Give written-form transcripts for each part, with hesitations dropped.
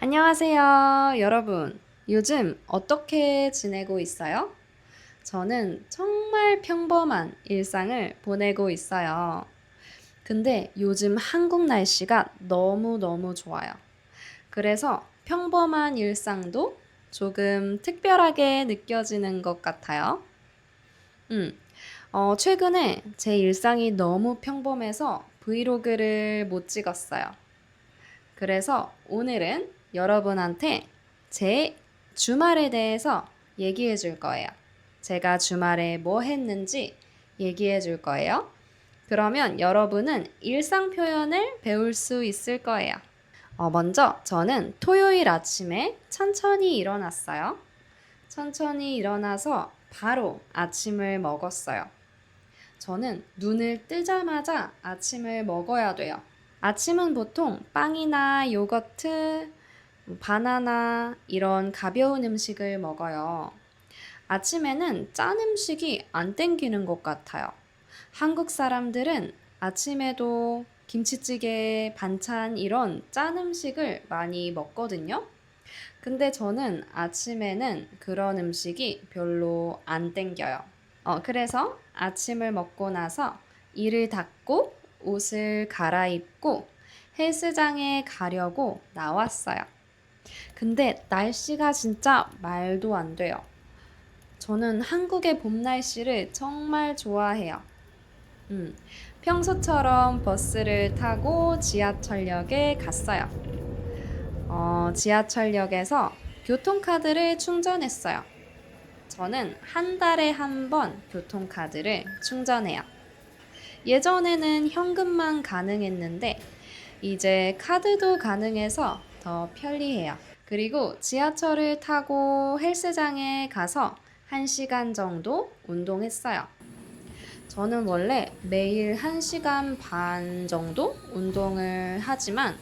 안녕하세요, 여러분. 요즘 어떻게 지내고 있어요? 저는 정말 평범한 일상을 보내고 있어요. 근데 요즘 한국 날씨가 너무너무 좋아요. 그래서 평범한 일상도 조금 특별하게 느껴지는 것 같아요. 음, 최근에 제 일상이 너무 평범해서 브이로그를 못 찍었어요. 그래서 오늘은 여러분한테 제 주말에 대해서 얘기해 줄 거예요. 제가 주말에 뭐 했는지 얘기해 줄 거예요. 그러면 여러분은 일상 표현을 배울 수 있을 거예요. 먼저 저는 토요일 아침에 천천히 일어났어요. 천천히 일어나서 바로 아침을 먹었어요. 저는 눈을 뜨자마자 아침을 먹어야 돼요. 아침은 보통 빵이나 요거트, 바나나 이런 가벼운 음식을 먹어요. 아침에는 짠 음식이 안 땡기는 것 같아요. 한국 사람들은 아침에도 김치찌개, 반찬 이런 짠 음식을 많이 먹거든요. 근데 저는 아침에는 그런 음식이 별로 안 땡겨요. 그래서 아침을 먹고 나서 이를 닦고 옷을 갈아입고 헬스장에 가려고 나왔어요. 근데 날씨가 진짜 말도 안 돼요. 저는 한국의 봄 날씨를 정말 좋아해요. 음, 평소처럼 버스를 타고 지하철역에 갔어요. 지하철역에서 교통카드를 충전했어요. 저는 한 달에 한 번 교통카드를 충전해요. 예전에는 현금만 가능했는데 이제 카드도 가능해서 더 편리해요. 그리고 지하철을 타고 헬스장에 가서 1시간 정도 운동했어요. 저는 원래 매일 1시간 반 정도 운동을 하지만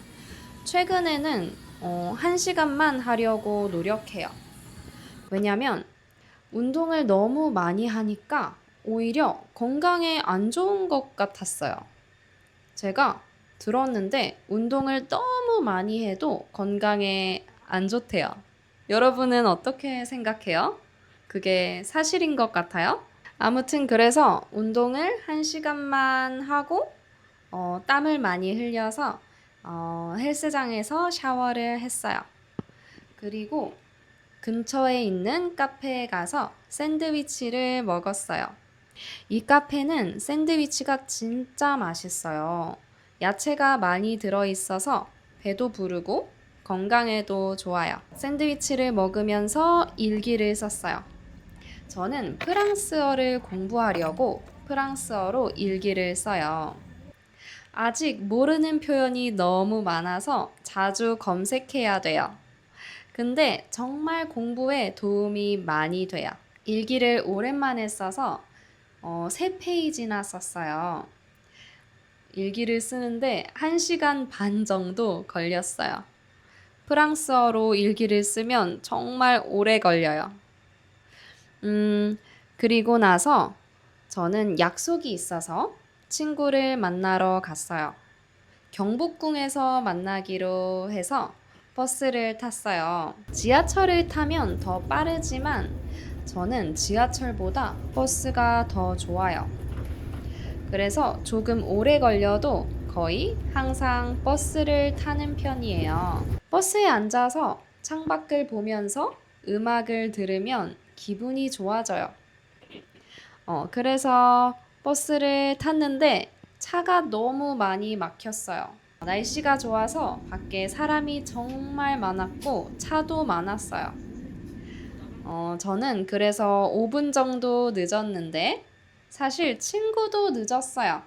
최근에는 1시간만 하려고 노력해요. 왜냐면 운동을 너무 많이 하니까 오히려 건강에 안 좋은 것 같았어요. 제가 들었는데 운동을 너무 많이 해도 건강에 안 좋대요. 여러분은 어떻게 생각해요? 그게 사실인 것 같아요? 아무튼 그래서 운동을 1시간만 하고 땀을 많이 흘려서 헬스장에서 샤워를 했어요. 그리고 근처에 있는 카페에 가서 샌드위치를 먹었어요. 이 카페는 샌드위치가 진짜 맛있어요. 야채가 많이 들어있어서 배도 부르고 건강에도 좋아요. 샌드위치를 먹으면서 일기를 썼어요. 저는 프랑스어를 공부하려고 프랑스어로 일기를 써요. 아직 모르는 표현이 너무 많아서 자주 검색해야 돼요. 근데 정말 공부에 도움이 많이 돼요. 일기를 오랜만에 써서 3페이지나 썼어요. 일기를 쓰는데 1시간 반 정도 걸렸어요. 프랑스어로 일기를 쓰면 정말 오래 걸려요. 그리고 나서 저는 약속이 있어서 친구를 만나러 갔어요. 경복궁에서 만나기로 해서 버스를 탔어요. 지하철을 타면 더 빠르지만 저는 지하철보다 버스가 더 좋아요. 그래서 조금 오래 걸려도 거의 항상 버스를 타는 편이에요. 버스에 앉아서 창밖을 보면서 음악을 들으면 기분이 좋아져요. 그래서 버스를 탔는데 차가 너무 많이 막혔어요. 날씨가 좋아서 밖에 사람이 정말 많았고 차도 많았어요. 저는 그래서 5분 정도 늦었는데 사실 친구도 늦었어요.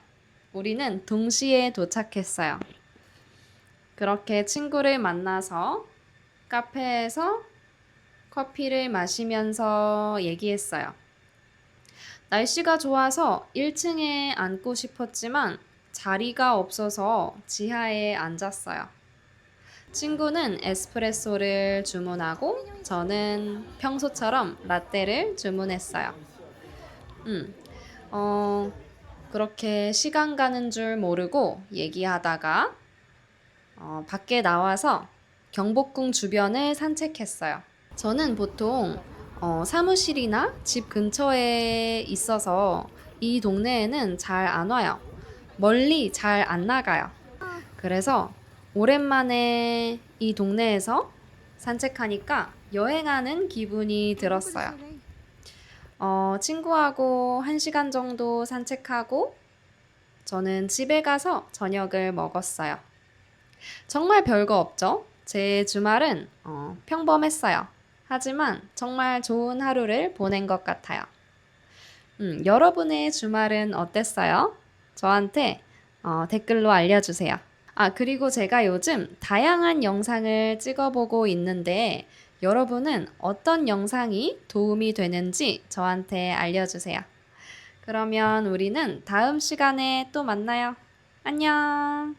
우리는 동시에 도착했어요. 그렇게 친구를 만나서 카페에서 커피를 마시면서 얘기했어요. 날씨가 좋아서 1층에 앉고 싶었지만 자리가 없어서 지하에 앉았어요. 친구는 에스프레소를 주문하고 저는 평소처럼 라떼를 주문했어요. 음, 어, 그렇게 시간 가는 줄 모르고 얘기하다가 밖에 나와서 경복궁 주변을 산책했어요. 저는 보통 사무실이나 집 근처에 있어서 이 동네에는 잘 안 와요. 멀리 잘 안 나가요. 그래서 오랜만에 이 동네에서 산책하니까 여행하는 기분이 들었어요. 친구하고 1시간 정도 산책하고 저는 집에 가서 저녁을 먹었어요. 정말 별거 없죠? 제 주말은 평범했어요. 하지만 정말 좋은 하루를 보낸 것 같아요. 여러분의 주말은 어땠어요? 저한테 댓글로 알려주세요. 그리고 제가 요즘 다양한 영상을 찍어보고 있는데 여러분은 어떤 영상이 도움이 되는지 저한테 알려주세요. 그러면 우리는 다음 시간에 또 만나요. 안녕!